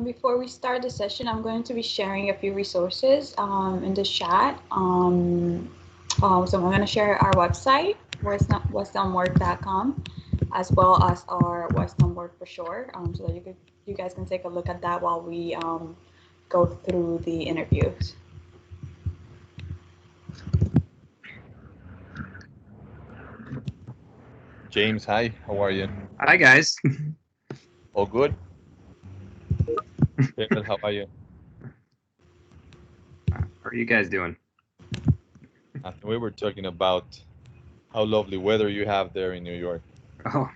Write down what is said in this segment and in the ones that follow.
Before we start the session, I'm going to be sharing a few resources in the chat. So I'm going to share our website, westelmwork.com, as well as our Westelm Work for short, so that you guys can take a look at that while we go through the interviews. James, hi. How are you? Hi, guys. All good? David, how are you? How are you guys doing? We were talking about how lovely weather you have there in New York. Oh,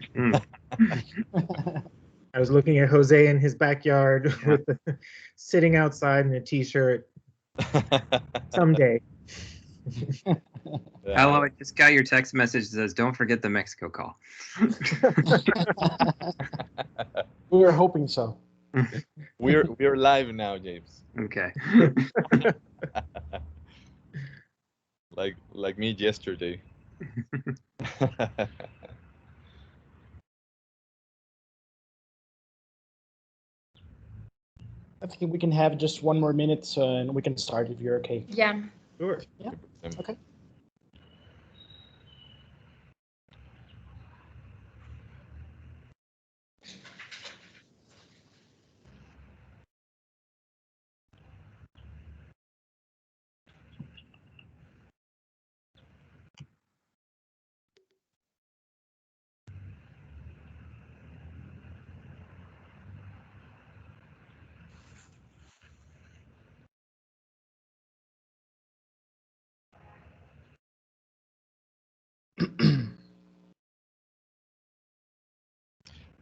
I was looking at Jose in his backyard with sitting outside in a t-shirt. Someday. Hello, I just got your text message that says, don't forget the Mexico call. We were hoping so. We're live now, James. Okay. like me yesterday. I think we can have just one more minute and we can start if you're okay. Yeah. Sure. Yeah. Okay.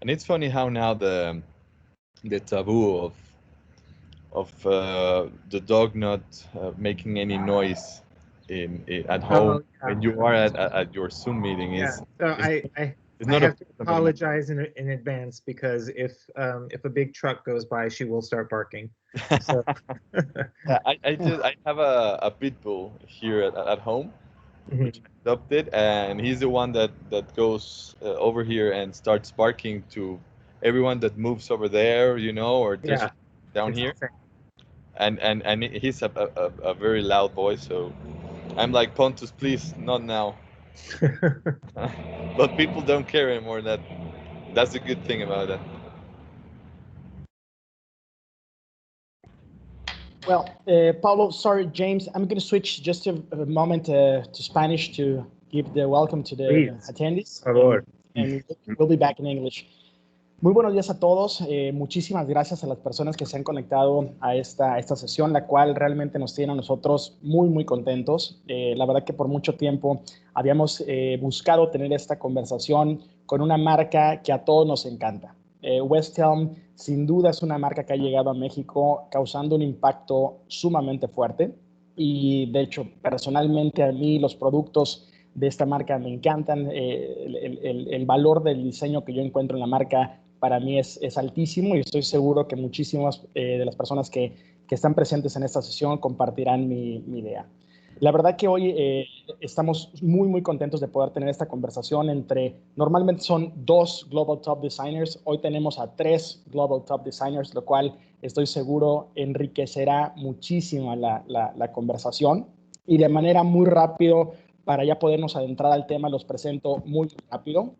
And it's funny how now the taboo of the dog not making any noise at home when you are at your Zoom meeting is I not have to apologize in advance because if a big truck goes by, she will start barking. So. I have a pit bull here at home, which I adopted, and he's the one that goes over here and starts barking to everyone that moves over there, or just down here. And he's a very loud voice, so I'm like, Pontus, please, not now. But people don't care anymore. That's a good thing about that. Well, Paulo, sorry, James, I'm going to switch just a moment to Spanish to give the welcome to the attendees. And we'll be back in English. Muy buenos días a todos. Muchísimas gracias a las personas que se han conectado a esta sesión, la cual realmente nos tiene a nosotros muy, muy contentos. La verdad que por mucho tiempo habíamos buscado tener esta conversación con una marca que a todos nos encanta. Westelm, sin duda, es una marca que ha llegado a México causando un impacto sumamente fuerte. Y, de hecho, personalmente a mí los productos de esta marca me encantan. El valor del diseño que yo encuentro en la marca para mí es altísimo y estoy seguro que muchísimas de las personas que están presentes en esta sesión compartirán mi idea. La verdad que hoy estamos muy, muy contentos de poder tener esta conversación normalmente son 2 Global Top Designers, hoy tenemos a 3 Global Top Designers, lo cual estoy seguro enriquecerá muchísimo la conversación. Y de manera muy rápido, para ya podernos adentrar al tema, los presento muy rápido.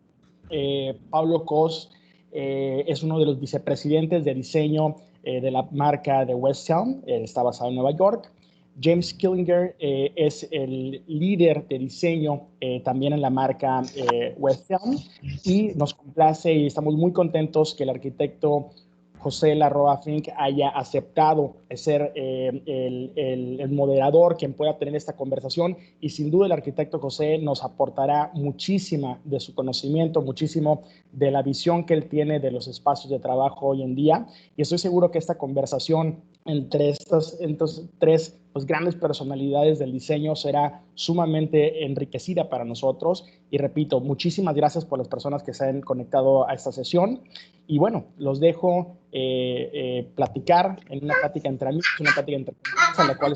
Pablo Cos es uno de los vicepresidentes de diseño de la marca de Westelm, está basado en Nueva York. James Killinger es el líder de diseño también en la marca Westelm y nos complace y estamos muy contentos que el arquitecto José Larroa Fink haya aceptado ser el moderador quien pueda tener esta conversación y sin duda el arquitecto José nos aportará muchísima de su conocimiento, muchísimo de la visión que él tiene de los espacios de trabajo hoy en día y estoy seguro que esta conversación entre estas 3 grandes personalidades del diseño será sumamente enriquecida para nosotros y repito, muchísimas gracias por las personas que se han conectado a esta sesión y bueno, los dejo platicar en una plática entre amigos, una plática entre personas, a la cual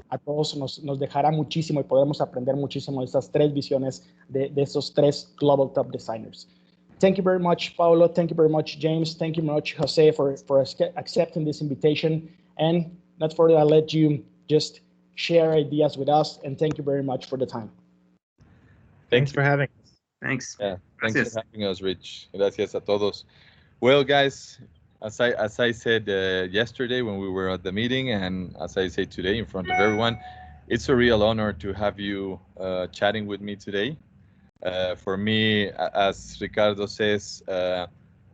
a todos nos dejará muchísimo y podremos aprender muchísimo de estas 3 visiones de estos 3 Global Top Designers. Thank you very much, Paulo. Thank you very much, James. Thank you very much, Jose, for accepting this invitation. And not further, I'll let you just share ideas with us. And thank you very much for the time. Thanks for having us. Thanks. Yeah, thanks Gracias. for having us, Rich. Gracias a todos. Well, guys, as I said yesterday when we were at the meeting, and as I say today in front of everyone, it's a real honor to have you chatting with me today. For me, as Ricardo says,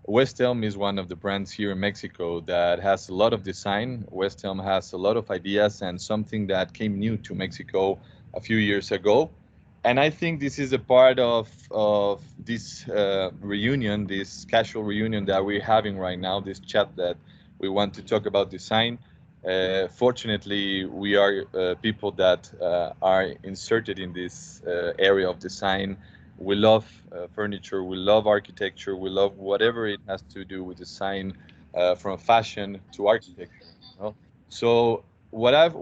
West Elm is one of the brands here in Mexico that has a lot of design. West Elm has a lot of ideas and something that came new to Mexico a few years ago. And I think this is a part of this reunion, this casual reunion that we're having right now, this chat that we want to talk about design. Fortunately, we are people that are inserted in this area of design. We love furniture, we love architecture, we love whatever it has to do with design, from fashion to architecture. You know? So what I've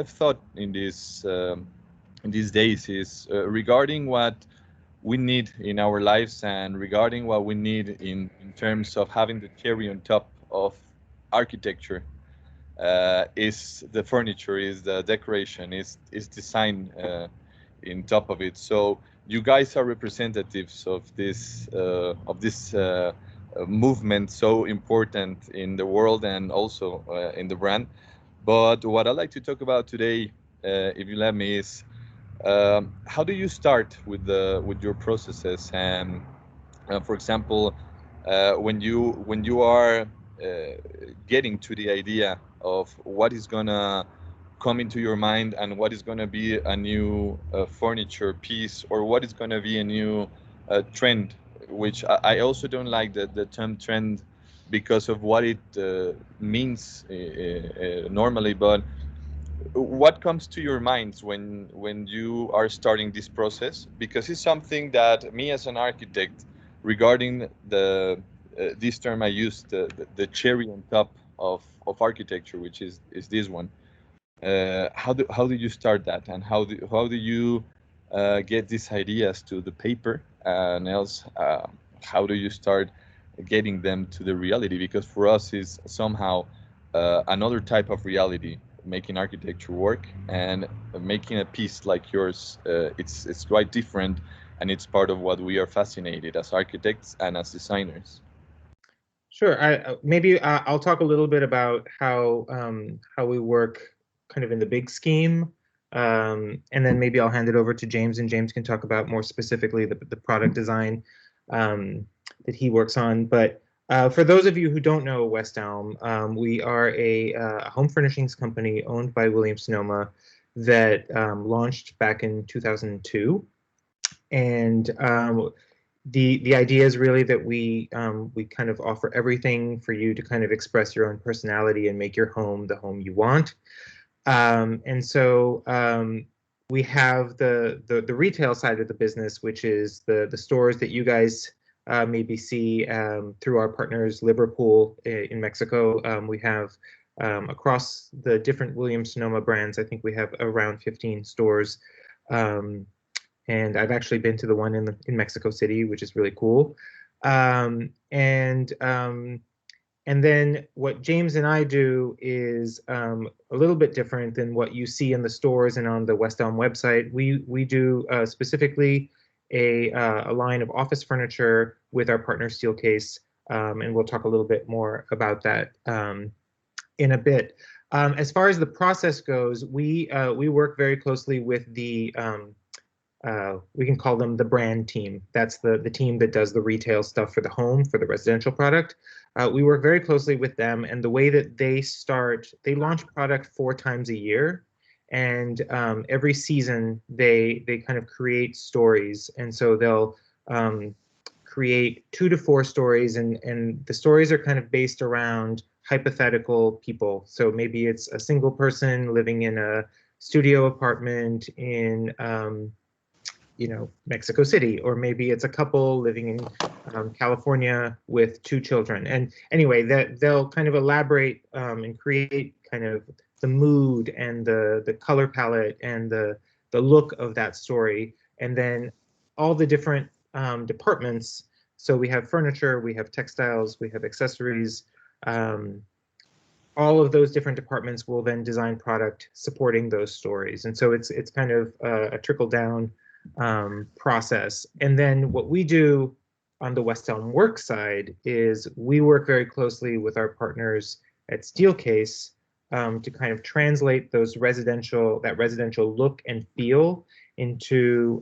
thought in these days is regarding what we need in our lives and regarding what we need in terms of having the cherry on top of architecture. Is the furniture, is the decoration, is design in top of it. So you guys are representatives of this movement so important in the world and also in the brand. But what I'd like to talk about today, if you let me, is how do you start with your processes? And for example, when you are getting to the idea of what is gonna come into your mind and what is gonna be a new furniture piece, or what is gonna be a new trend, which I also don't like the term trend because of what it means normally, but what comes to your minds when you are starting this process? Because it's something that me as an architect, regarding this term I used, the cherry on top of architecture, which is this one. How do you start that, and how do you get these ideas to the paper, and else how do you start getting them to the reality? Because for us is somehow another type of reality, making architecture work, and making a piece like yours. It's quite different, and it's part of what we are fascinated as architects and as designers. Sure. Maybe I'll talk a little bit about how we work kind of in the big scheme, and then maybe I'll hand it over to James, and James can talk about more specifically the product design that he works on. But for those of you who don't know West Elm, we are a home furnishings company owned by Williams-Sonoma that launched back in 2002, and the idea is really that we kind of offer everything for you to kind of express your own personality and make your home the home you want. And so we have the retail side of the business, which is the stores that you guys maybe see through our partners Liverpool in Mexico. We have across the different Williams-Sonoma brands, I think we have around 15 stores. And I've actually been to the one in Mexico City, which is really cool. And then what James and I do is a little bit different than what you see in the stores and on the West Elm website. We do specifically a line of office furniture with our partner Steelcase, and we'll talk a little bit more about that in a bit. As far as the process goes, we work very closely with the we can call them the brand team. That's the team that does the retail stuff for the home, for the residential product. We work very closely with them, and the way that they launch product 4 times a year, and every season they kind of create stories, and so they'll create 2 to 4 stories, and the stories are kind of based around hypothetical people. So maybe it's a single person living in a studio apartment in Mexico City, or maybe it's a couple living in California with 2 children. And anyway, that they'll kind of elaborate and create kind of the mood and the color palette and the look of that story. And then all the different departments, So we have furniture, we have textiles, we have accessories. All of those different departments will then design product supporting those stories. And so it's kind of a trickle down process. And then what we do on the West Elm Work side is we work very closely with our partners at Steelcase to kind of translate that residential look and feel into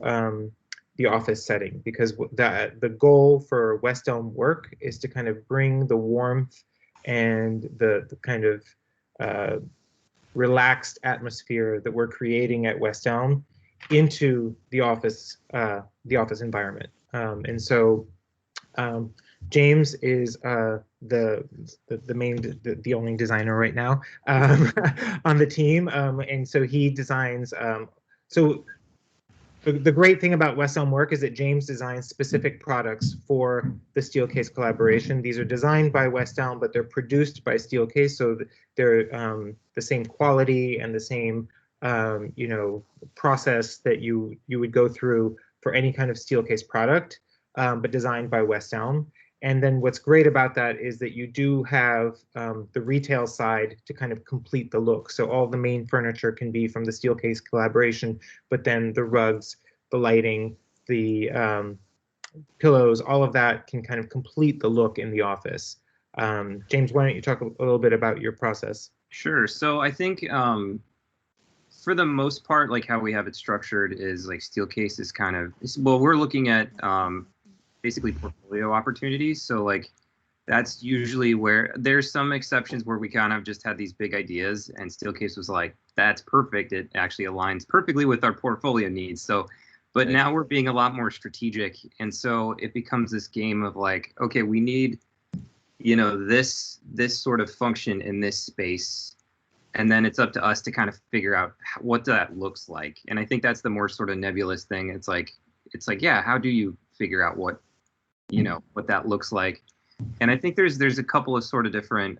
the office setting, because the goal for West Elm Work is to kind of bring the warmth and the kind of relaxed atmosphere that we're creating at West Elm into the office environment. And so James is the only designer right now on the team, and so he designs. So the great thing about West Elm Work is that James designs specific products for the Steelcase collaboration. These are designed by West Elm, but they're produced by Steelcase, so they're the same quality and the same process that you would go through for any kind of Steelcase product, but designed by West Elm. And then what's great about that is that you do have the retail side to kind of complete the look. So all the main furniture can be from the Steelcase collaboration, but then the rugs, the lighting, the pillows, all of that can kind of complete the look in the office. James, why don't you talk a little bit about your process? Sure. So I think for the most part, like how we have it structured is like Steelcase is kind of, well, we're looking at basically portfolio opportunities. So like that's usually where there's some exceptions where we kind of just had these big ideas and Steelcase was like, that's perfect. It actually aligns perfectly with our portfolio needs. So, but now we're being a lot more strategic. And so it becomes this game of like, okay, we need, this sort of function in this space. And then it's up to us to kind of figure out what that looks like. And I think that's the more sort of nebulous thing. It's like, yeah, how do you figure out what that looks like? And I think there's a couple of sort of different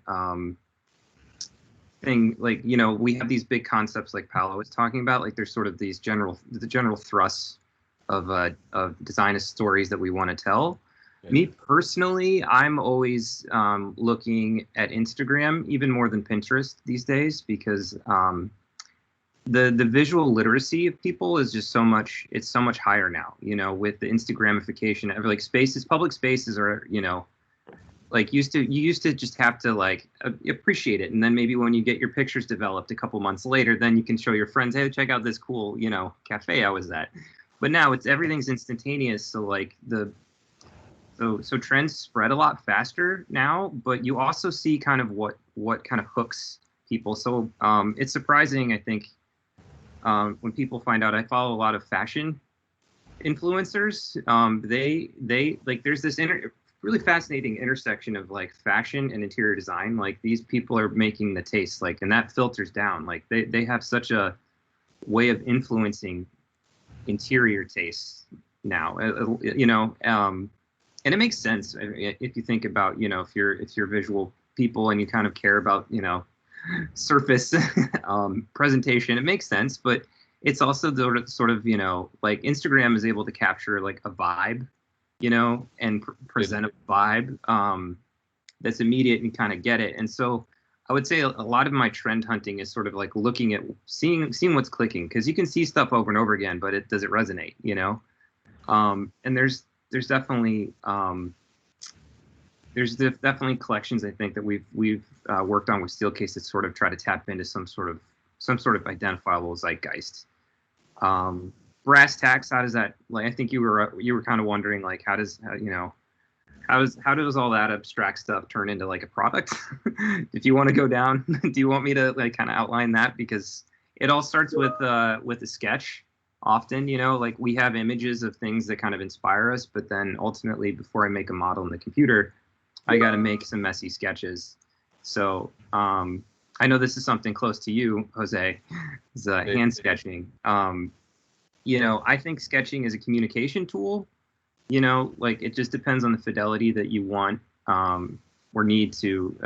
thing, like, we have these big concepts like Paolo was talking about, like there's sort of these general thrusts of design stories that we want to tell. Yeah. Me personally, I'm always looking at Instagram even more than Pinterest these days, because the visual literacy of people is just so much higher now, with the Instagramification of like spaces. Public spaces are, like you used to just have to like appreciate it. And then maybe when you get your pictures developed a couple months later, then you can show your friends, hey, check out this cool, cafe I was at. But now everything's instantaneous. So like so trends spread a lot faster now, but you also see kind of what kind of hooks people. So it's surprising, I think, when people find out. I follow a lot of fashion influencers. They like, there's this really fascinating intersection of like fashion and interior design. Like these people are making the taste, like, and that filters down. Like they have such a way of influencing interior tastes now, and it makes sense if you think about, if you're visual people and you kind of care about, surface presentation, it makes sense. But it's also the sort of, like Instagram is able to capture like a vibe, and present a vibe that's immediate and kind of get it. And so I would say a lot of my trend hunting is sort of like looking at seeing what's clicking, because you can see stuff over and over again, but does it resonate, and there's definitely collections, I think, that we've worked on with Steelcase that sort of try to tap into some sort of identifiable zeitgeist. Brass tacks, how does that, like, I think you were kind of wondering, like, how does all that abstract stuff turn into like a product? If you want to go down, do you want me to like kind of outline that? Because it all starts with a sketch. Often, like we have images of things that kind of inspire us, but then ultimately, before I make a model in the computer, I got to make some messy sketches. So I know this is something close to you, Jose, is hand sketching. I think sketching is a communication tool. Like it just depends on the fidelity that you want or need to,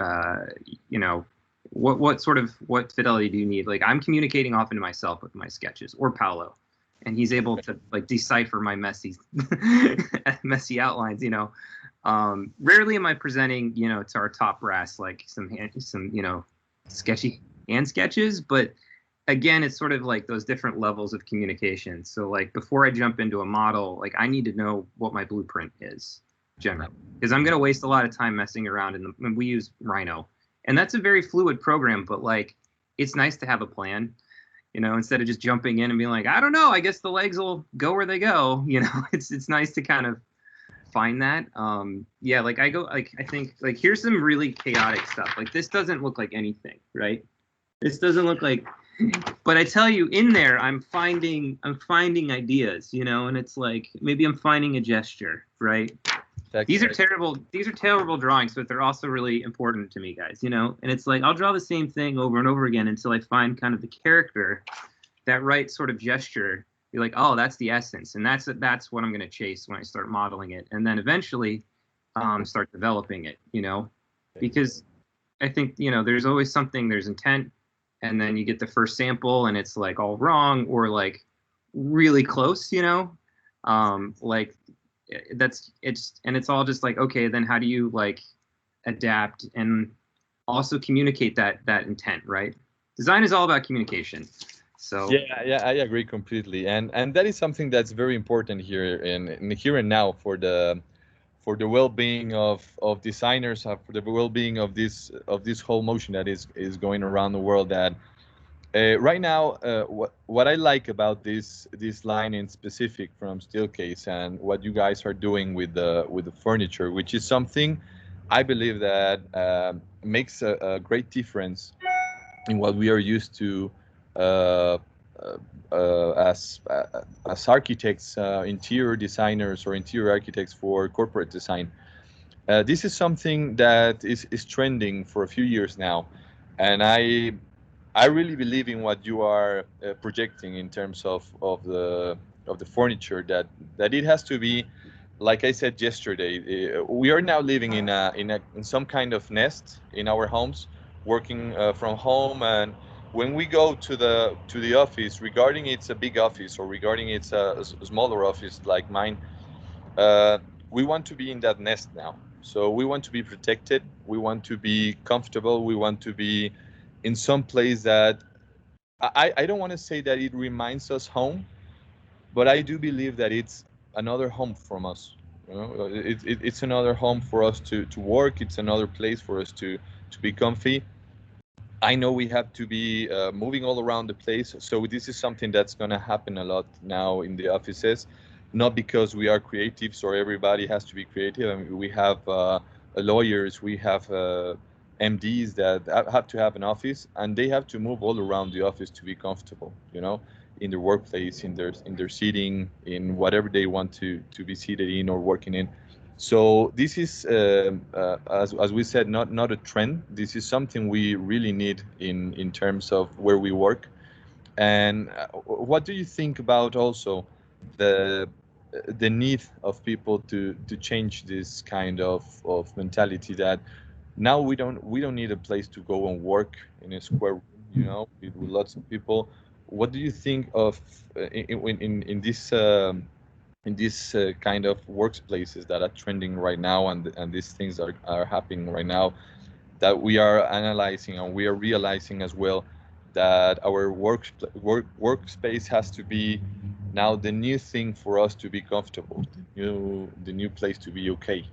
what fidelity do you need? Like I'm communicating often to myself with my sketches, or Paolo, and he's able to like decipher my messy outlines, Rarely am I presenting, to our top brass like some sketchy hand sketches, but again, it's sort of like those different levels of communication. So like before I jump into a model, like I need to know what my blueprint is generally, because I'm going to waste a lot of time messing around and we use Rhino, and that's a very fluid program, but like it's nice to have a plan, instead of just jumping in and being like, I don't know, I guess the legs will go where they go. It's nice to kind of find that. Like I think like here's some really chaotic stuff. Like this doesn't look like anything, right? This doesn't look like, but I tell you, in there, I'm finding ideas, and it's like maybe I'm finding a gesture, right? These are terrible drawings, but they're also really important to me, guys, and it's like I'll draw the same thing over and over again until I find kind of the character, that right sort of gesture. You're like, oh, that's the essence, and that's what I'm going to chase when I start modeling it, and then eventually start developing it, because I think there's always something, there's intent, and then you get the first sample and it's like all wrong or like really close, like it's all just like, okay, then how do you like adapt and also communicate that intent, right? Design is all about communication. So yeah, I agree completely, and that is something that's very important here in here and now for the well-being of designers, for the well-being of this whole motion that is going around the world. That right now, what I like about this line in specific from Steelcase and what you guys are doing with the furniture, which is something I believe that makes a great difference in what we are used to as architects, interior designers or interior architects for corporate design. This is something that is trending for a few years now, and I really believe in what you are projecting in terms of the furniture, that it has to be, like I said yesterday, we are now living in some kind of nest in our homes, working from home, and when we go to the office, regarding it's a big office or regarding it's a smaller office like mine, we want to be in that nest now. So we want to be protected, we want to be comfortable, we want to be in some place that I don't want to say that it reminds us home, but I do believe that it's another home from us. It's another home for us to work. It's another place for us to be comfy. I know we have to be moving all around the place, so this is something that's going to happen a lot now in the offices, not because we are creatives or everybody has to be creative. I mean, we have lawyers, we have MDs that have to have an office, and they have to move all around the office to be comfortable, in their workplace, in their seating, in whatever they want to be seated in or working in. So this is, as we said, not a trend. This is something we really need in terms of where we work. And what do you think about also the need of people to change this kind of mentality, that now we don't need a place to go and work in a square room, with lots of people. What do you think of in this kind of workplaces that are trending right now, and these things are happening right now, that we are analyzing and we are realizing as well that our workspace has to be now the new thing for us to be comfortable, the new place to be okay?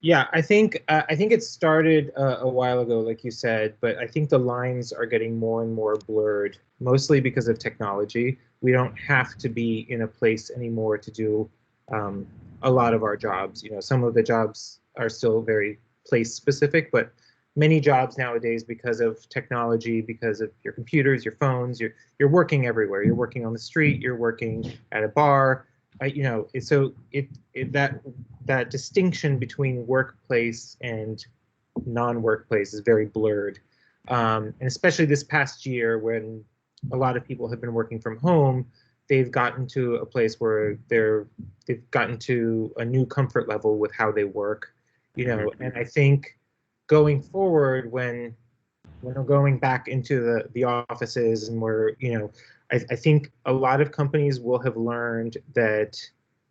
Yeah, I think it started a while ago, like you said, but I think the lines are getting more and more blurred, mostly because of technology. We don't have to be in a place anymore to do a lot of our jobs. Some of the jobs are still very place specific, but many jobs nowadays, because of technology, because of your computers, your phones, you're working everywhere. You're working on the street, you're working at a bar. So that distinction between workplace and non-workplace is very blurred, and especially this past year, when a lot of people have been working from home, they've gotten to a place where they've gotten to a new comfort level with how they work, and I think going forward, when we're going back into the offices, and I think a lot of companies will have learned that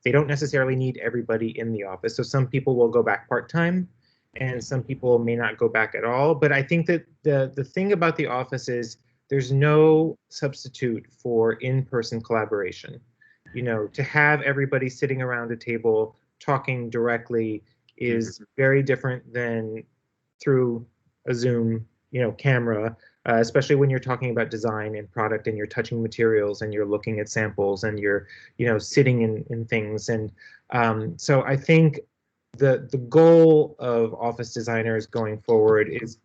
they don't necessarily need everybody in the office. So some people will go back part-time, and some people may not go back at all. But I think that the thing about the office is there's no substitute for in-person collaboration. You know, to have everybody sitting around a table talking directly is very different than through a Zoom, you know, camera, especially when you're talking about design and product and you're touching materials and you're looking at samples and you're, you know, sitting in things. And so I think the goal of office designers going forward is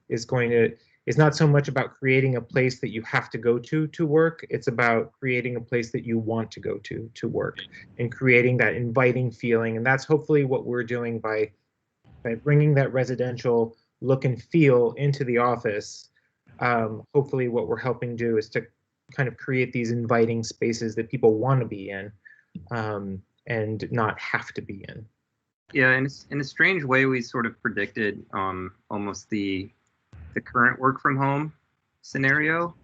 not so much about creating a place that you have to go to work. It's about creating a place that you want to go to work and creating that inviting feeling. And that's hopefully what we're doing by bringing that residential look and feel into the office. Hopefully what we're helping do is to kind of create these inviting spaces that people want to be in, and not have to be in. Yeah, and in a strange way, we sort of predicted almost the current work from home scenario,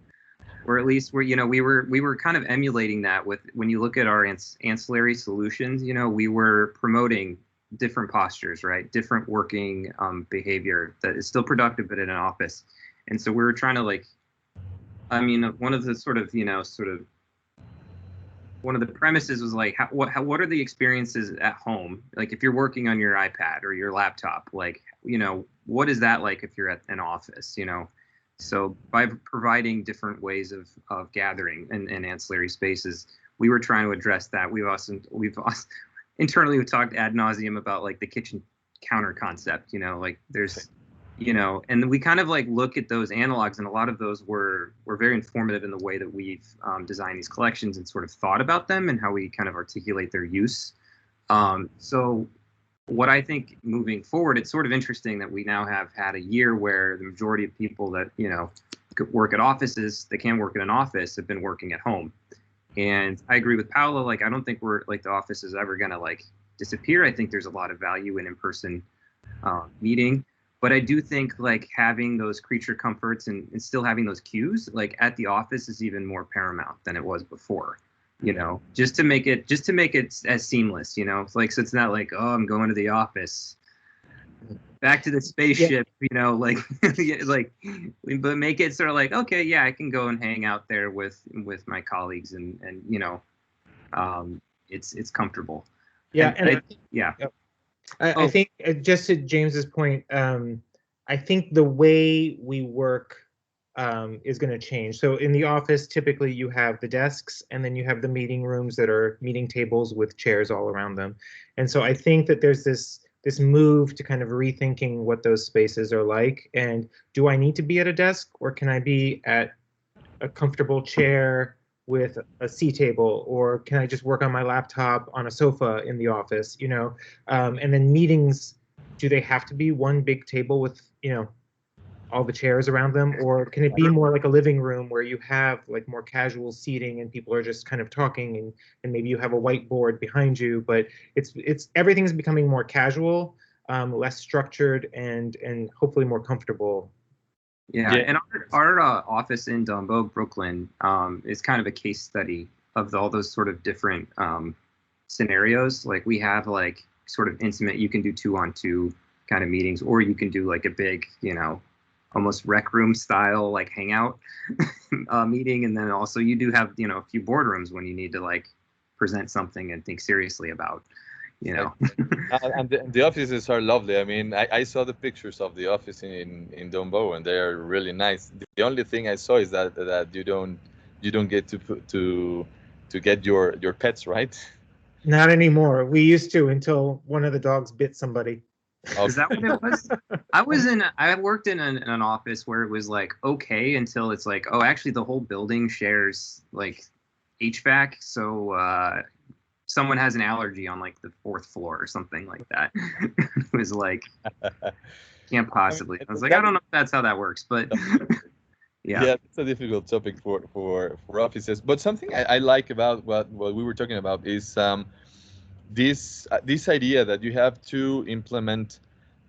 or at least we were kind of emulating that with, when you look at our ancillary solutions, you know, we were promoting different postures, right? Different working behavior that is still productive, but in an office. And so we were trying to, like, I mean, one of the one of the premises was like, what are the experiences at home? Like, if you're working on your iPad or your laptop, like, you know, what is that like if you're at an office, you know? So by providing different ways of gathering in ancillary spaces, we were trying to address that. We've internally, we talked ad nauseum about like the kitchen counter concept, you know, like there's, you know, and we kind of like look at those analogs, and a lot of those were very informative in the way that we've designed these collections and sort of thought about them and how we kind of articulate their use. So what I think moving forward, it's sort of interesting that we now have had a year where the majority of people that, you know, could work at offices, they can work in an office, have been working at home. And I agree with Paolo, like, I don't think the office is ever going to like disappear. I think there's a lot of value in in-person meeting. But I do think like having those creature comforts and still having those cues like at the office is even more paramount than it was before, you know, just to make it as seamless, you know, like, so it's not like, oh, I'm going to the office, back to the spaceship, you know, like, like, but make it sort of like, okay, yeah, I can go and hang out there with my colleagues and you know, it's comfortable. Yeah. I I think just to James's point, I think the way we work is going to change. So in the office, typically you have the desks, and then you have the meeting rooms that are meeting tables with chairs all around them. And so I think that there's this move to kind of rethinking what those spaces are like. And do I need to be at a desk, or can I be at a comfortable chair with a C table, or can I just work on my laptop on a sofa in the office, you know? And then meetings, do they have to be one big table with, you know, all the chairs around them, or can it be more like a living room where you have like more casual seating and people are just kind of talking, and maybe you have a whiteboard behind you, but it's everything's becoming more casual, less structured, and hopefully more comfortable. Yeah, and our office in Dumbo, Brooklyn, is kind of a case study of all those sort of different scenarios. Like, we have like sort of intimate, you can do 2-on-2 kind of meetings, or you can do like a big, you know, almost rec room style like hangout meeting, and then also you do have, you know, a few boardrooms when you need to like present something and think seriously about, you know. And the offices are lovely. I mean, I saw the pictures of the office in Dumbo, and they are really nice. The only thing I saw is that you don't get to get your pets, right? Not anymore. We used to, until one of the dogs bit somebody. Is that what it was? I worked in an office where it was like okay until it's like, oh, actually the whole building shares like HVAC, so someone has an allergy on like the 4th floor or something like that. It was like, can't possibly. I was like, I don't know if that's how that works, but yeah, it's a difficult topic for offices. But something I like about what we were talking about is this idea that you have to implement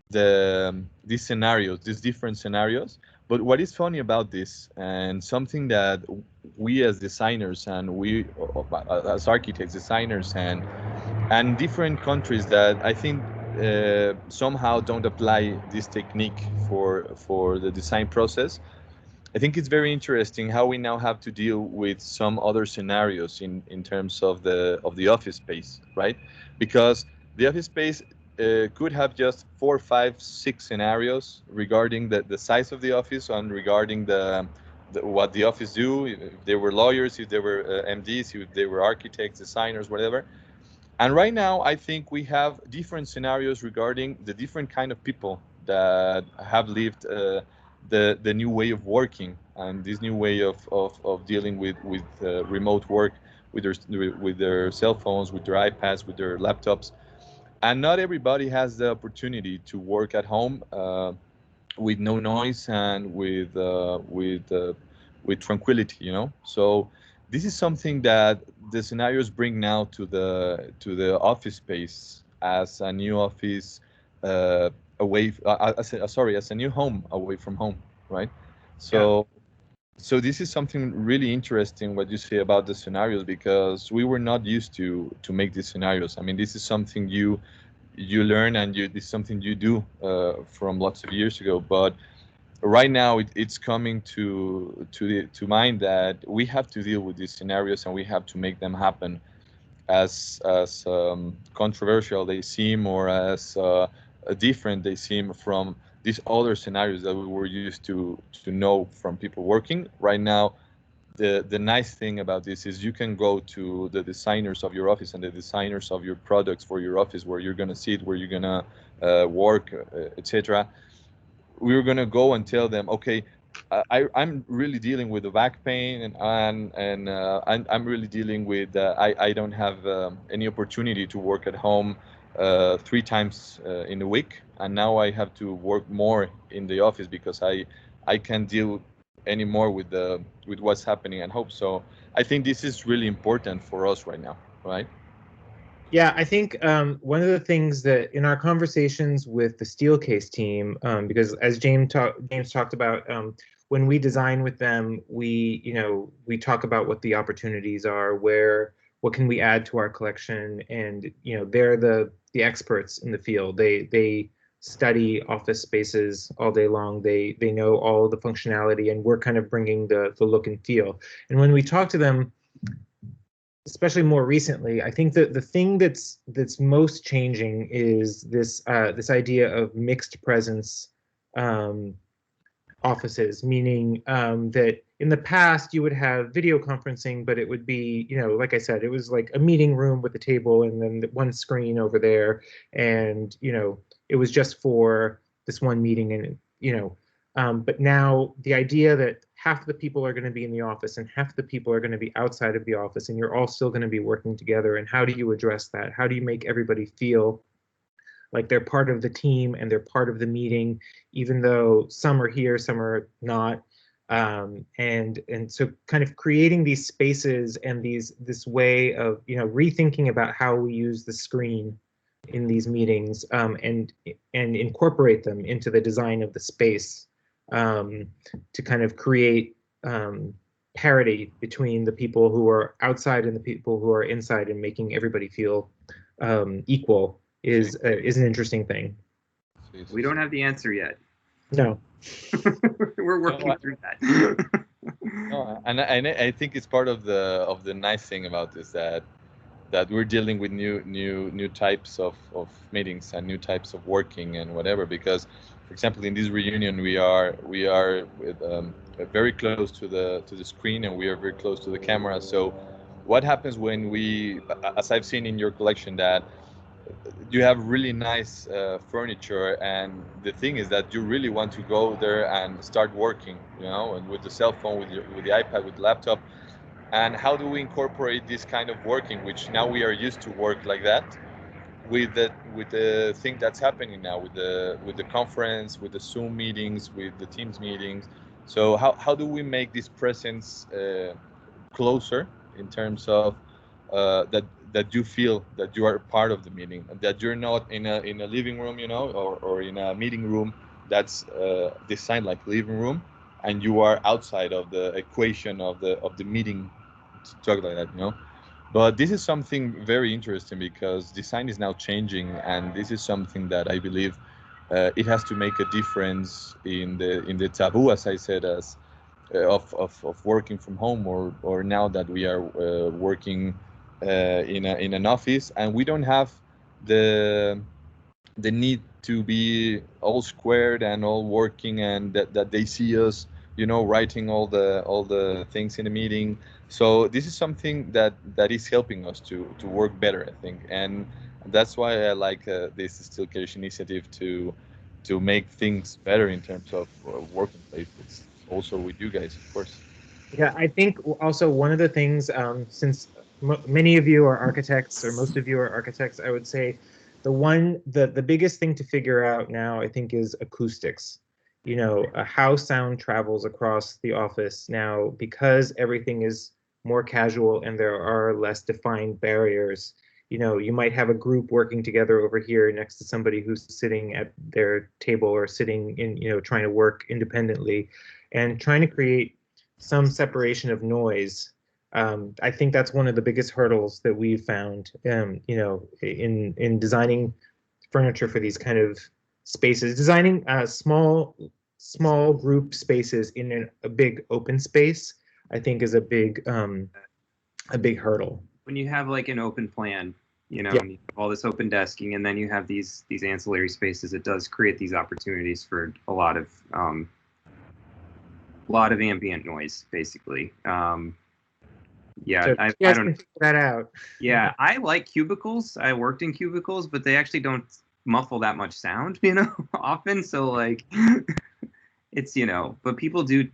these scenarios, these different scenarios. But what is funny about this, and something that we as designers and we as architects, designers, and and different countries that I think somehow don't apply this technique for the design process. I think it's very interesting how we now have to deal with some other scenarios in terms of the office space, right? Because the office space could have just 4, 5, 6 scenarios regarding the size of the office and regarding what the office do. If they were lawyers, if they were MDs, if they were architects, designers, whatever. And right now, I think we have different scenarios regarding the different kind of people that have lived the new way of working and this new way of dealing with remote work with their cell phones, with their iPads, with their laptops. And not everybody has the opportunity to work at home with no noise and with tranquility, you know. So this is something that the scenarios bring now to the office space as a new office away as a new home away from home, right? So so this is something really interesting what you say about the scenarios, because we were not used to make these scenarios. I mean, this is something you learn, and this is something you do from lots of years ago, but right now it's coming to mind that we have to deal with these scenarios and we have to make them happen, as controversial they seem, or as different they seem from these other scenarios that we were used to know from people working. Right now, the nice thing about this is you can go to the designers of your office and the designers of your products for your office, where you're going to sit, where you're going to work, etc. We're going to go and tell them, okay, I'm really dealing with the back pain, and I'm really dealing with I don't have any opportunity to work at home 3 times in a week, and now I have to work more in the office because I can't deal anymore with what's happening at home. So I think this is really important for us right now, right? Yeah, I think one of the things that in our conversations with the Steelcase team, because as James talked about, when we design with them, we talk about what the opportunities are, what can we add to our collection, and they're the experts in the field. They study office spaces all day long. They know all the functionality, and we're kind of bringing the look and feel. And when we talk to them, especially more recently, I think that the thing that's most changing is this idea of mixed presence offices, meaning that in the past you would have video conferencing, but it would be, like I said, it was like a meeting room with a table and then one screen over there, and it was just for this one meeting, and but now the idea that half the people are going to be in the office and half the people are going to be outside of the office, and you're all still going to be working together, and how do you address that? How do you make everybody feel like they're part of the team and they're part of the meeting, even though some are here, some are not? And so kind of creating these spaces and this way of rethinking about how we use the screen in these meetings, and incorporate them into the design of the space, to kind of create parity between the people who are outside and the people who are inside, and making everybody feel equal is an interesting thing. We don't have the answer yet. No. We're working through that. No, and I think it's part of the nice thing about this, that we're dealing with new types of meetings and new types of working and whatever. Because, for example, in this reunion, we are with, very close to the screen, and we are very close to the camera. So what happens when we, as I've seen in your collection, that you have really nice furniture, and the thing is that you really want to go there and start working, and with the cell phone, with the iPad, with the laptop. And how do we incorporate this kind of working, which now we are used to work like that, with the thing that's happening now, with the conference, with the Zoom meetings, with the Teams meetings? So how do we make this presence closer, in terms of that you feel that you are part of the meeting, that you're not in a living room, or in a meeting room that's designed like living room, and you are outside of the equation of the meeting, to talk like that, But this is something very interesting because design is now changing, and this is something that I believe it has to make a difference in the taboo, as I said, as of working from home, or now that we are working in an office, and we don't have the the need to be all squared and all working, and that they see us, writing all the things in the meeting. So this is something that is helping us to work better, I think, and that's why I like this Still Cash initiative to make things better in terms of working places, also with you guys, of course. Yeah, I think also one of the things, since many of you are architects, or most of you are architects, I would say the biggest thing to figure out now, I think, is acoustics. How sound travels across the office now, because everything is more casual and there are less defined barriers. You might have a group working together over here next to somebody who's sitting at their table, or sitting in, trying to work independently, and trying to create some separation of noise. I think that's one of the biggest hurdles that we've found, in designing furniture for these kind of spaces. Designing small group spaces in a big open space, I think, is a big hurdle. When you have like an open plan, Yeah. and you have all this open desking, and then you have these ancillary spaces, it does create these opportunities for a lot of ambient noise, basically. Yeah, So I you guys don't can figure that out. Yeah, I like cubicles. I worked in cubicles, but they actually don't muffle that much sound, often. So like, it's, but people do,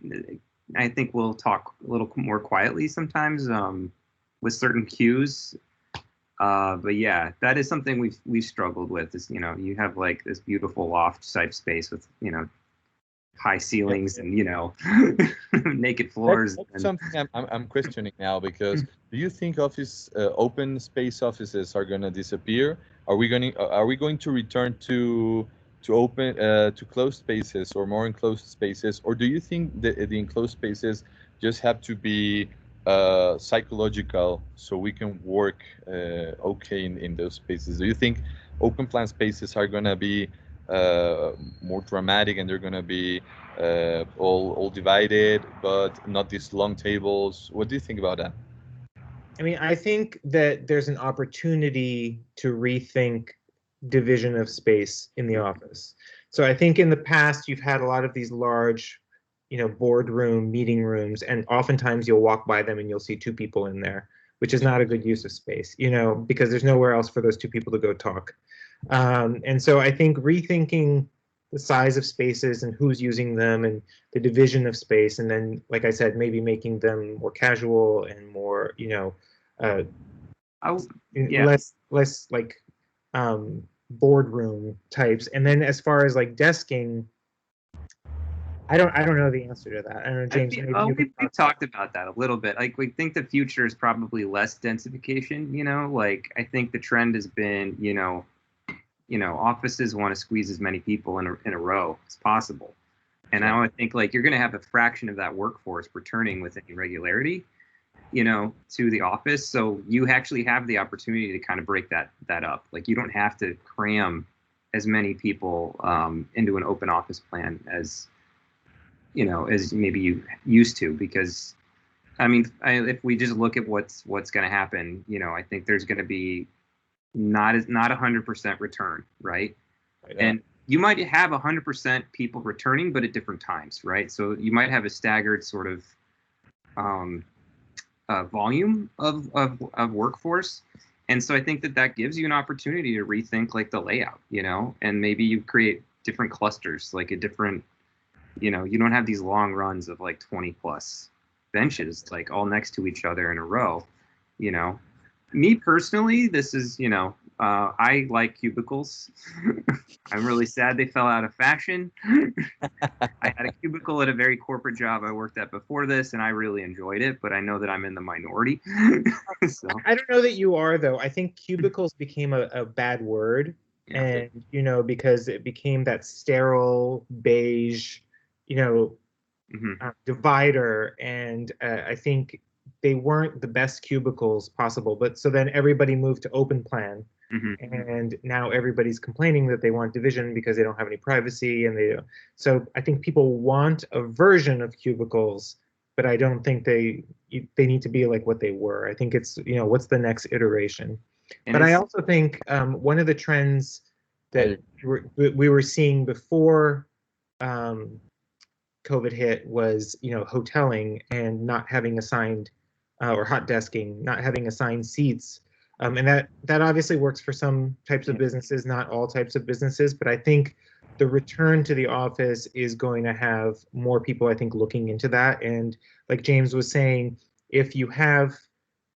I think we'll talk a little more quietly sometimes with certain cues. But yeah, that is something we've struggled with, is, you have like this beautiful loft type space with, high ceilings and, naked floors. That's something I'm questioning now, because do you think open space offices are going to disappear? Are we going to return to open to closed spaces, or more enclosed spaces, or do you think the enclosed spaces just have to be psychological, so we can work okay in those spaces? Do you think open plan spaces are going to be more dramatic, and they're going to be all divided, but not these long tables? What do you think about that? I mean, I think that there's an opportunity to rethink division of space in the office. So I think in the past you've had a lot of these large, boardroom meeting rooms, and oftentimes you'll walk by them and you'll see two people in there, which is not a good use of space, because there's nowhere else for those two people to go talk. And so I think rethinking the size of spaces and who's using them and the division of space, and then, like I said, maybe making them more casual and more, less like boardroom types. And then as far as like desking, I don't know the answer to that. I don't know, James. We've talked about that a little bit. Like, we think the future is probably less densification. Like, I think the trend has been, offices want to squeeze as many people in a row as possible. And now I think, like, you're going to have a fraction of that workforce returning with any regularity, to the office. So you actually have the opportunity to kind of break that up. Like, you don't have to cram as many people into an open office plan as maybe you used to, because I mean, if we just look at what's going to happen, I think there's going to be not 100% return, right? Yeah. And you might have 100% people returning, but at different times, right? So you might have a staggered sort of volume of workforce. And so I think that gives you an opportunity to rethink like the layout, and maybe you create different clusters, like a different, you don't have these long runs of like 20 plus benches, like all next to each other in a row. Me personally, this is, I like cubicles. I'm really sad they fell out of fashion. I had a cubicle at a very corporate job I worked at before this, and I really enjoyed it, but I know that I'm in the minority. So. I don't know that you are, though. I think cubicles became a bad word, and, because it became that sterile, beige, divider, and I think they weren't the best cubicles possible. But so then everybody moved to open plan. And now everybody's complaining that they want division because they don't have any privacy, and so I think people want a version of cubicles, but I don't think they need to be like what they were. I think it's, what's the next iteration. But I also think one of the trends that we were seeing before COVID hit was, hoteling and not having assigned or hot desking, not having assigned seats. And that obviously works for some types of businesses, not all types of businesses. But I think the return to the office is going to have more people, I think, looking into that. And like James was saying, if you have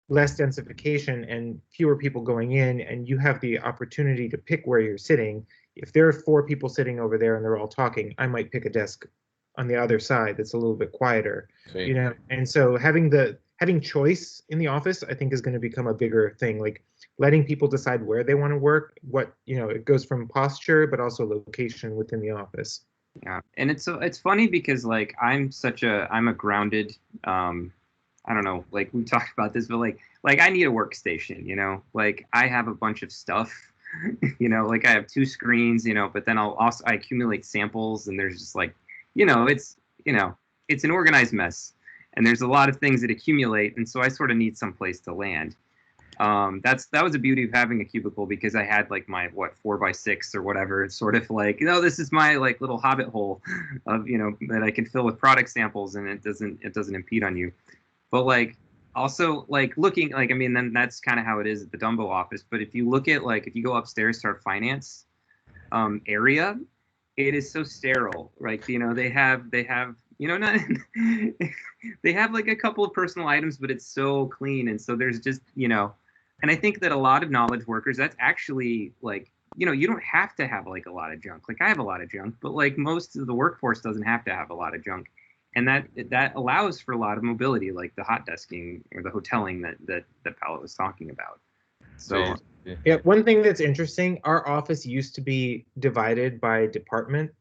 less densification and fewer people going in, and you have the opportunity to pick where you're sitting, if there are 4 people sitting over there and they're all talking, I might pick a desk on the other side that's a little bit quieter. Sweet. And so having choice in the office, I think, is going to become a bigger thing, like letting people decide where they want to work, it goes from posture, but also location within the office. Yeah. And it's funny because like, I'm a grounded, I don't know, like we talked about this, but like I need a workstation, like I have a bunch of stuff, like I have 2 screens, but then I accumulate samples, and there's just like, it's an organized mess. And there's a lot of things that accumulate, and so I sort of need some place to land. That was the beauty of having a cubicle, because I had like my 4x6 or whatever. It's sort of like, this is my like little hobbit hole of that I can fill with product samples, and it doesn't impede on you. But like also like looking like, I mean, then that's kind of how it is at the Dumbo office. But if you look at like, if you go upstairs to our finance area, it is so sterile. Like they have not they have like a couple of personal items, but it's so clean. And so there's just, and I think that a lot of knowledge workers, that's actually like, you don't have to have like a lot of junk. Like I have a lot of junk, but like most of the workforce doesn't have to have a lot of junk. And that allows for a lot of mobility, like the hot desking or the hoteling that Paolo was talking about. So yeah, one thing that's interesting, our office used to be divided by department.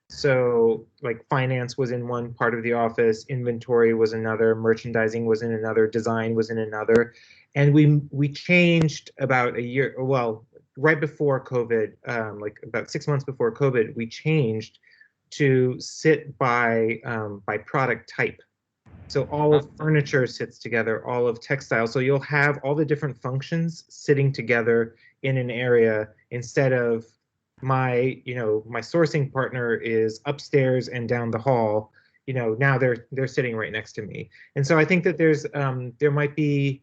So like finance was in one part of the office, inventory was another, merchandising was in another, design was in another. And we changed about a year, well, right before COVID, like about 6 months before COVID, we changed to sit by product type. So all of furniture sits together, all of textile. So you'll have all the different functions sitting together in an area, instead of my sourcing partner is upstairs and down the hall, now they're sitting right next to me. And so I think that there might be,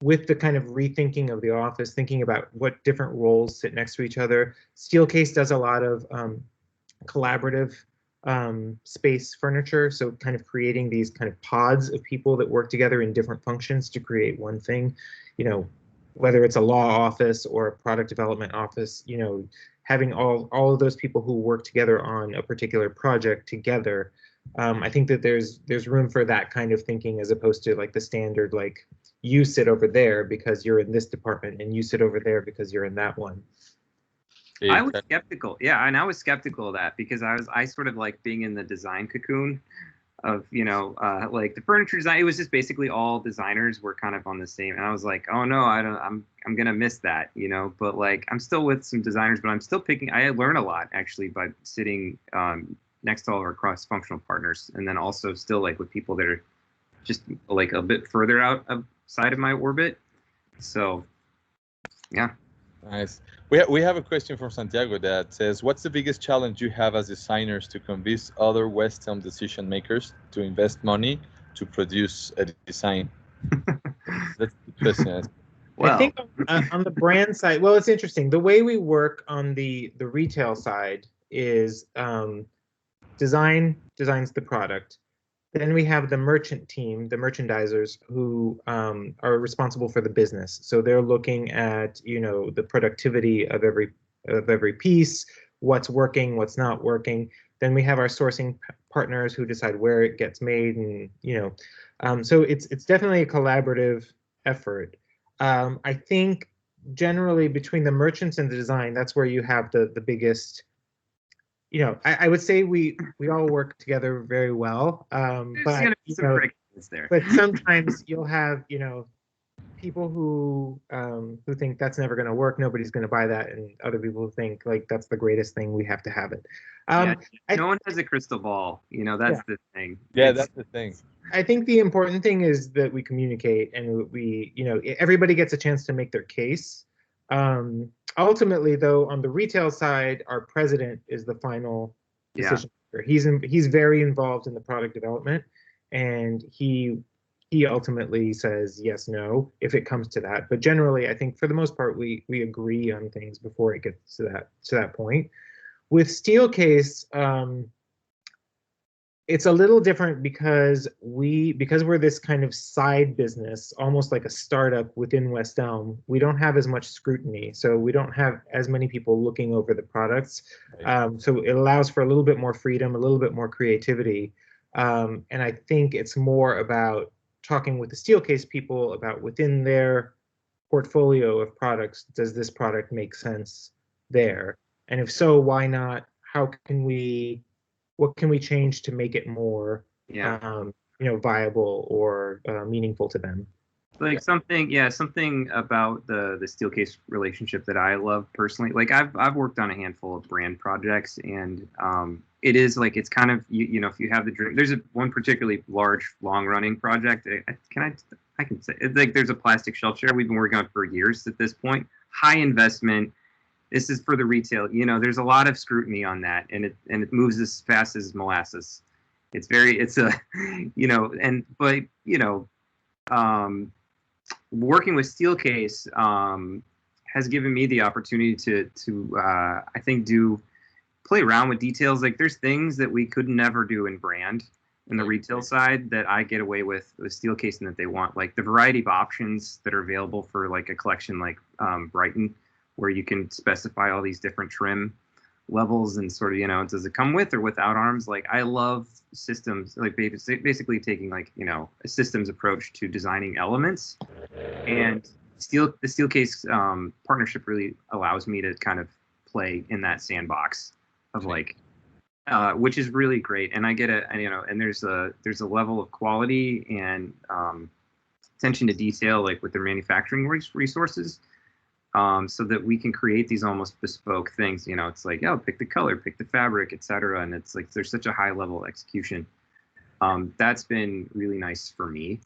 with the kind of rethinking of the office, thinking about what different roles sit next to each other. Steelcase does a lot of collaborative space furniture, so kind of creating these kind of pods of people that work together in different functions to create one thing, whether it's a law office or a product development office, having all of those people who work together on a particular project together. I think that there's room for that kind of thinking, as opposed to like the standard, like you sit over there because you're in this department, and you sit over there because you're in that one. I was skeptical. Yeah, and I was skeptical of that, because I sort of like being in the design cocoon of, like the furniture design. It was just basically all designers were kind of on the same, and I was like, oh no, I'm gonna miss that, but like I'm still with some designers, but I'm still I learn a lot actually by sitting next to all of our cross-functional partners, and then also still like with people that are just like a bit further outside of my orbit. So yeah. Nice. We have a question from Santiago that says, what's the biggest challenge you have as designers to convince other West Elm decision makers to invest money to produce a design? That's the question. Well, I think on the brand side, well, it's interesting. The way we work on the retail side is designs the product. Then we have the merchant team, the merchandisers, who are responsible for the business. So they're looking at, the productivity of every piece, what's working, what's not working. Then we have our sourcing partners who decide where it gets made, and so it's definitely a collaborative effort. I think generally between the merchants and the design, that's where you have the biggest. I would say we all work together very well. But It's there. But sometimes you'll have, people who think that's never going to work, nobody's going to buy that, and other people who think like that's the greatest thing, we have to have it. No one has a crystal ball. That's the thing. Yeah, that's the thing. I think the important thing is that we communicate and we, everybody gets a chance to make their case. Ultimately, though, on the retail side, our president is the final decision maker. He's very involved in the product development, and he ultimately says yes, no, if it comes to that. But generally, I think for the most part, we agree on things before it gets to that point. With Steelcase, it's a little different because we're this kind of side business, almost like a startup within West Elm. We don't have as much scrutiny, so we don't have as many people looking over the products. So it allows for a little bit more freedom, a little bit more creativity, and I think it's more about talking with the Steelcase people about within their portfolio of products, does this product make sense there? And if so, why not? What can we change to make it more, viable or meaningful to them? Like something about the Steelcase relationship that I love personally. Like I've worked on a handful of brand projects, and it is like it's kind of if you have the dream. There's one particularly large, long-running project. I can say it's like there's a plastic shelf chair we've been working on for years at this point. High investment. This is for the retail. There's a lot of scrutiny on that, and it moves as fast as molasses. Working with Steelcase has given me the opportunity to I think play around with details. Like there's things that we could never do in brand in the retail side that I get away with Steelcase and that they want. Like the variety of options that are available for like a collection like Brighton, where you can specify all these different trim levels and sort of, does it come with or without arms? Like I love systems, like basically taking like, a systems approach to designing elements. And the Steelcase partnership really allows me to kind of play in that sandbox of like, which is really great. And I get it, and there's a level of quality and attention to detail, like with their manufacturing resources. So that we can create these almost bespoke things. It's like, pick the color, pick the fabric, etc. And it's like there's such a high level of execution. That's been really nice for me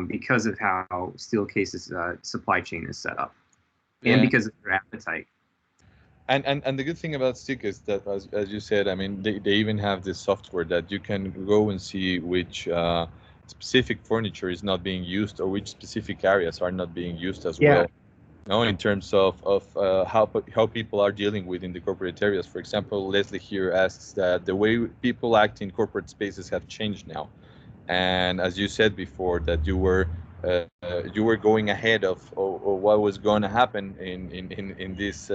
because of how Steelcase's supply chain is set up, and because of their appetite. And the good thing about Steelcase is that, as you said, I mean, they even have this software that you can go and see which specific furniture is not being used or which specific areas are not being used as well. In terms of how people are dealing with in the corporate areas. For example, Leslie here asks that the way people act in corporate spaces have changed now, and as you said before, that you were going ahead of what was going to happen in this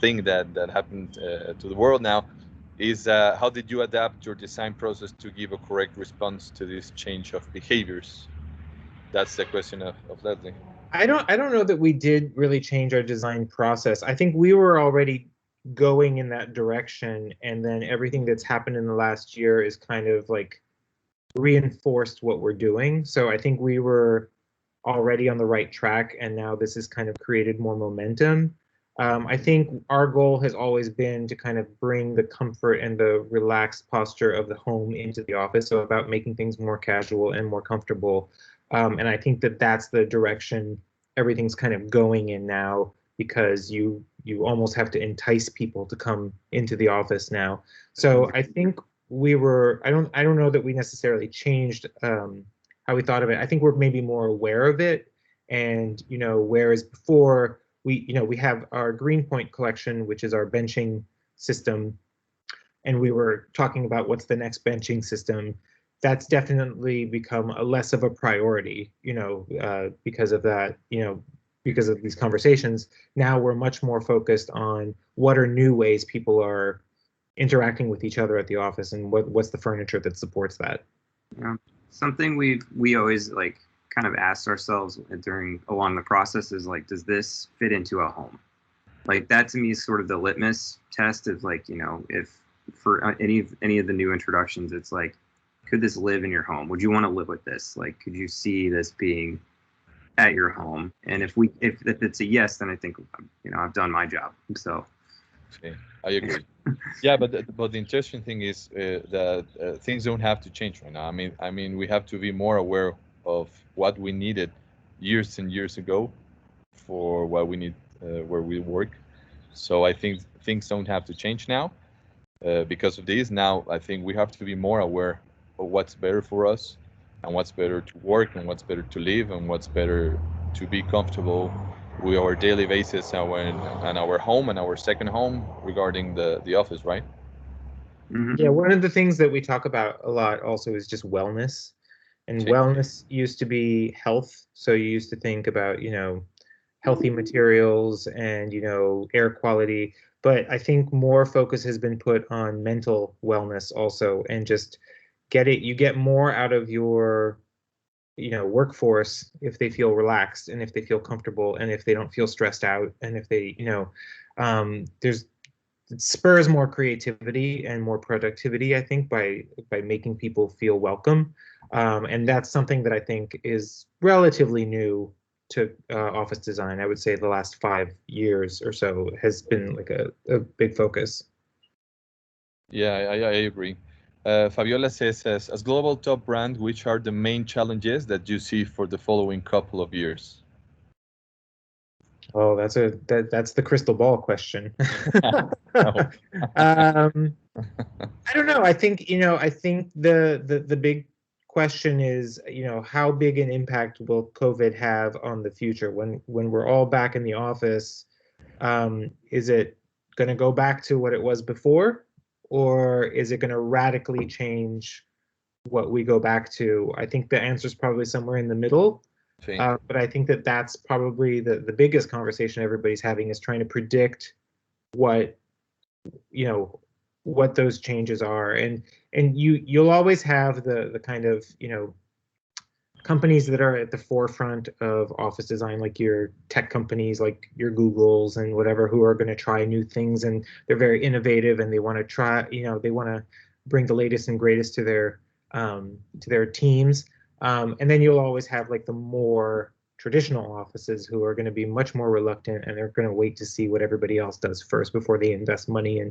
thing that happened to the world now. Is how did you adapt your design process to give a correct response to this change of behaviors? That's the question of Leslie. I don't know that we did really change our design process. I think we were already going in that direction, and then everything that's happened in the last year is kind of like reinforced what we're doing. So I think we were already on the right track, and now this has kind of created more momentum. I think our goal has always been to kind of bring the comfort and the relaxed posture of the home into the office, so about making things more casual and more comfortable. And I think that's the direction everything's kind of going in now, because you almost have to entice people to come into the office now. So I think I don't know that we necessarily changed how we thought of it. I think we're maybe more aware of it, and whereas before we have our Greenpoint collection, which is our benching system, and we were talking about what's the next benching system. That's definitely become a less of a priority, because of that, because of these conversations. Now we're much more focused on what are new ways people are interacting with each other at the office, and what's the furniture that supports that. Yeah, something we always like kind of asked ourselves along the process is like, does this fit into a home? Like that to me is sort of the litmus test of like, if for any of the new introductions, it's like, could this live in your home? Would you want to live with this? Like, could you see this being at your home? And if it's a yes, then I think, I've done my job. So. Okay, I agree. Yeah, but the interesting thing is that things don't have to change right now. I mean, we have to be more aware of what we needed years and years ago for what we need where we work. So I think things don't have to change now because of this. Now I think we have to be more aware of what's better for us and what's better to work and what's better to live and what's better to be comfortable with our daily basis and our home and our second home regarding the office, right? Mm-hmm. Yeah, one of the things that we talk about a lot also is just wellness. And wellness used to be health. So you used to think about, healthy materials and, air quality. But I think more focus has been put on mental wellness also, and just you get more out of your workforce if they feel relaxed and if they feel comfortable and if they don't feel stressed out and if they it spurs more creativity and more productivity, I think, by making people feel welcome, and that's something that I think is relatively new to office design. I would say the last 5 years or so has been like a big focus. Yeah, I agree. Fabiola says, as global top brand, which are the main challenges that you see for the following couple of years? Oh, that's the crystal ball question. I don't know. I think the big question is, how big an impact will COVID have on the future when we're all back in the office? Is it going to go back to what it was before? Or is it going to radically change what we go back to? I think the answer is probably somewhere in the middle. But I think that's probably the biggest conversation everybody's having, is trying to predict what those changes are. And you'll always have the kind of, companies that are at the forefront of office design, like your tech companies, like your Googles and whatever, who are going to try new things, and they're very innovative and they want to try, they want to bring the latest and greatest to their teams. And then you'll always have like the more traditional offices who are going to be much more reluctant, and they're going to wait to see what everybody else does first before they invest money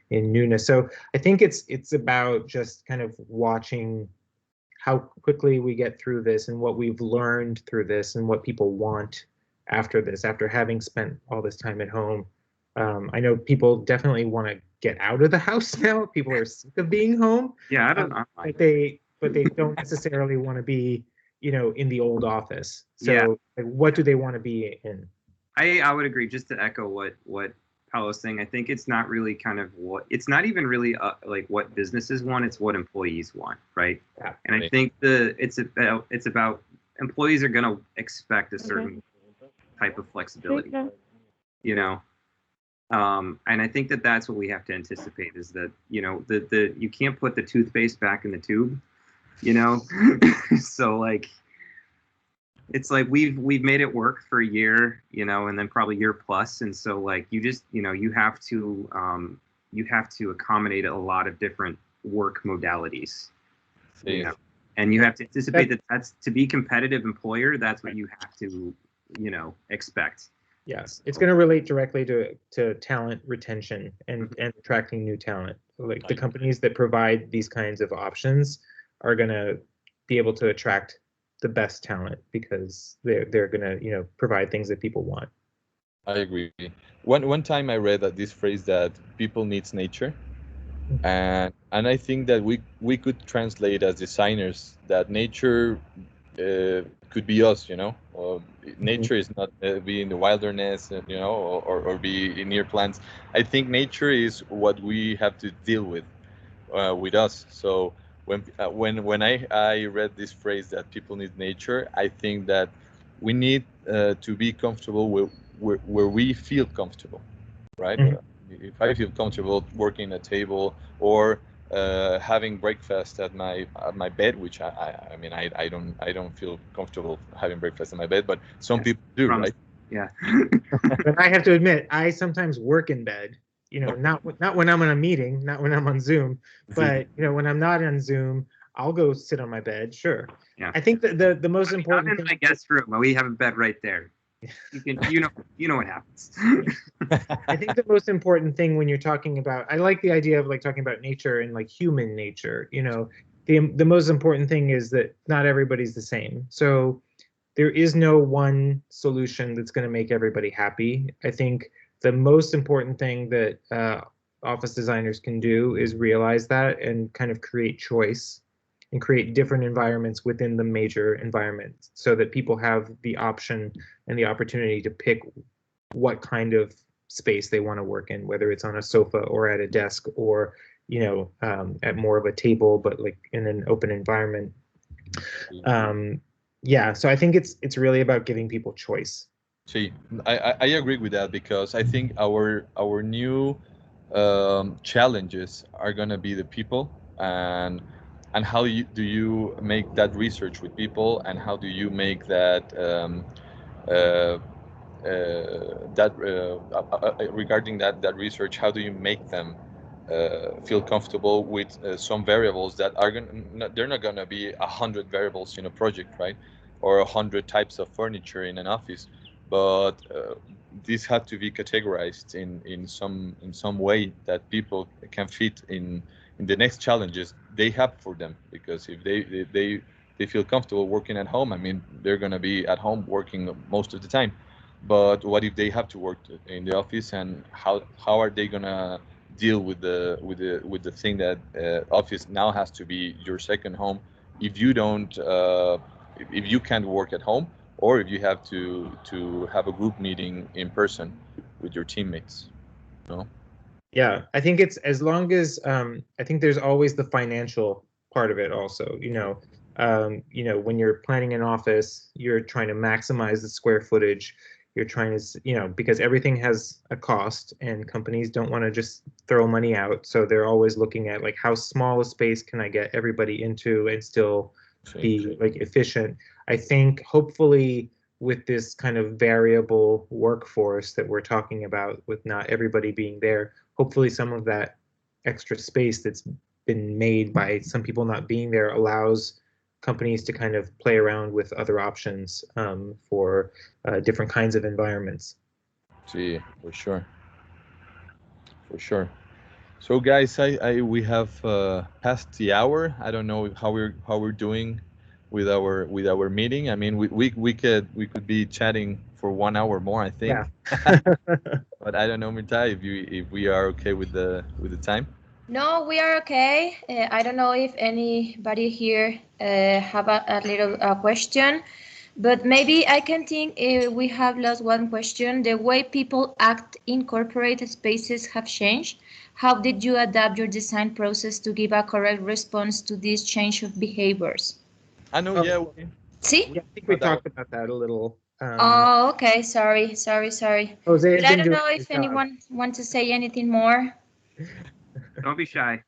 in newness. So I think it's about just kind of watching how quickly we get through this and what we've learned through this and what people want after this, after having spent all this time at home. I know people definitely want to get out of the house now. People are sick of being home. Yeah, I don't know. But they don't necessarily want to be, in the old office. So what do they want to be in? I would agree, just to echo what Paolo's saying. I think it's not really it's not even really like what businesses want, it's what employees want, right? Yeah. And I think it's about employees are going to expect a certain type of flexibility, and I think that's what we have to anticipate, is that, you can't put the toothpaste back in the tube, so like, it's like we've made it work for a year, and then probably year plus. And so like, you just, you have to accommodate a lot of different work modalities, and you have to anticipate that's to be competitive employer. That's what you have to, expect. Yes. It's going to relate directly to talent retention and attracting new talent. Like the companies that provide these kinds of options are going to be able to attract the best talent because they're gonna provide things that people want. I agree. One time I read this phrase that people needs nature, and I think that we could translate as designers that nature could be us. Nature is not be in the wilderness, or be near plants. I think nature is what we have to deal with us. So when I read this phrase that people need nature, I think that we need to be comfortable where we feel comfortable, right? Mm-hmm. If I feel comfortable working at a table or having breakfast at my bed, which I don't feel comfortable having breakfast in my bed, but some people do, right? Yeah. But I have to admit, I sometimes work in bed. Not when I'm on a meeting, not when I'm on Zoom, but when I'm not on Zoom, I'll go sit on my bed. Sure. Yeah. I think that the most important I'm in my guest room. We have a bed right there. You know what happens. I think the most important thing when you're talking about, I like the idea of like talking about nature and like human nature. You know, the most important thing is that not everybody's the same. So there is no one solution that's going to make everybody happy. I think the most important thing that office designers can do is realize that and kind of create choice and create different environments within the major environment so that people have the option and the opportunity to pick what kind of space they want to work in, whether it's on a sofa or at a desk or, you know, at more of a table, but like in an open environment. Yeah, so I think it's really about giving people choice. See, I agree with that because I think our new challenges are gonna be the people and how do you make that research with people and how do you make that regarding that research, how do you make them feel comfortable with some variables that are they're not gonna be 100 variables in a project, right, or 100 types of furniture in an office, but these have to be categorized in some way that people can fit in the next challenges they have for them, because if they feel comfortable working at home, I mean, they're gonna be at home working most of the time. But what if they have to work in the office, and how are they gonna deal with the thing that office now has to be your second home if you don't if you can't work at home, or if you have to have a group meeting in person with your teammates, you know? Yeah, I think it's as long as I think there's always the financial part of it also. You know, when you're planning an office, you're trying to maximize the square footage. You're trying to, you know, because everything has a cost and companies don't want to just throw money out. So they're always looking at like how small a space can I get everybody into and still be like efficient. I think hopefully with this kind of variable workforce that we're talking about, with not everybody being there, hopefully some of that extra space that's been made by some people not being there allows companies to kind of play around with other options for different kinds of environments. See, for sure. For sure. So guys, we have passed the hour. I don't know how we're doing with our meeting. I mean, we could be chatting for 1 hour more, I think. Yeah. But I don't know, Mirta, if we are okay with the time. No, we are okay. I don't know if anybody here have a little question, but maybe I can think we have lost one question. The way people act in corporate spaces have changed. How did you adapt your design process to give a correct response to this change of behaviors? I know, yeah. See? Yeah, I think we talked about that a little. Oh, okay. Sorry. Jose But I don't know if anyone wants to say anything more. Don't be shy.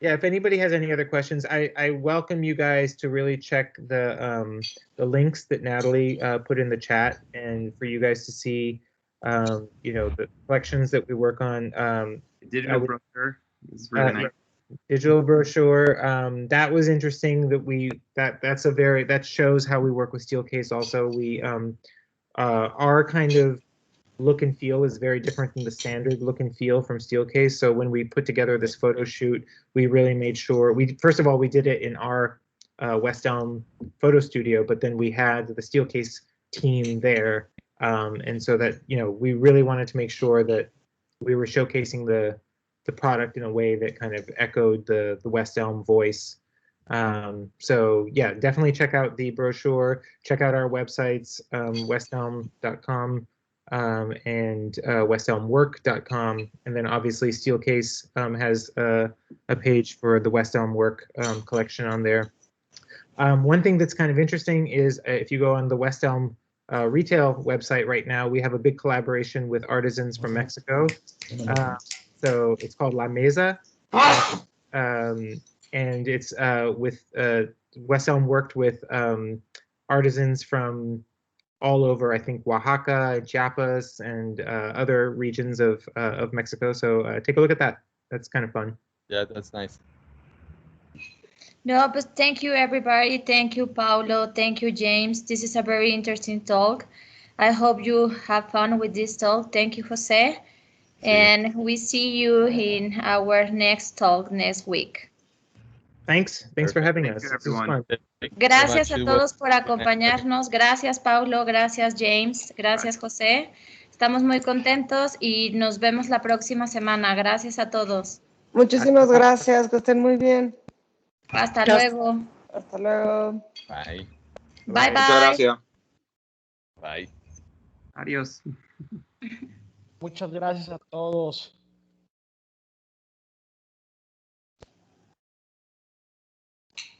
Yeah, if anybody has any other questions, I welcome you guys to really check the links that Natalie put in the chat, and for you guys to see, you know, the collections that we work on. Digital brochure is really nice. Digital brochure. That was interesting. That shows how we work with Steelcase. Also, we our kind of look and feel is very different than the standard look and feel from Steelcase. So when we put together this photo shoot, we really made sure first of all, we did it in our West Elm photo studio, but then we had the Steelcase team there. And so that, you know, we really wanted to make sure that we were showcasing the product in a way that kind of echoed the West Elm voice. So yeah, definitely check out the brochure, check out our websites, westelm.com. And westelmwork.com, and then obviously Steelcase has a page for the West Elm Work collection on there. One thing that's kind of interesting is if you go on the West Elm retail website right now, we have a big collaboration with artisans from Mexico. So it's called La Mesa, and it's with West Elm worked with artisans from all over, I think, Oaxaca, Chiapas, and other regions of Mexico. So take a look at that. That's kind of fun. Yeah, that's nice. No, but thank you, everybody. Thank you, Paulo. Thank you, James. This is a very interesting talk. I hope you have fun with this talk. Thank you, Jose. And we see you in our next talk next week. Thanks for having us. Thank you, everyone. Gracias a todos por acompañarnos. Gracias, Paulo. Gracias, James. Gracias, José. Estamos muy contentos y nos vemos la próxima semana. Gracias a todos. Muchísimas gracias. Que estén muy bien. Hasta luego. Hasta luego. Bye. Bye, bye. Muchas gracias. Bye. Adiós. Muchas gracias a todos.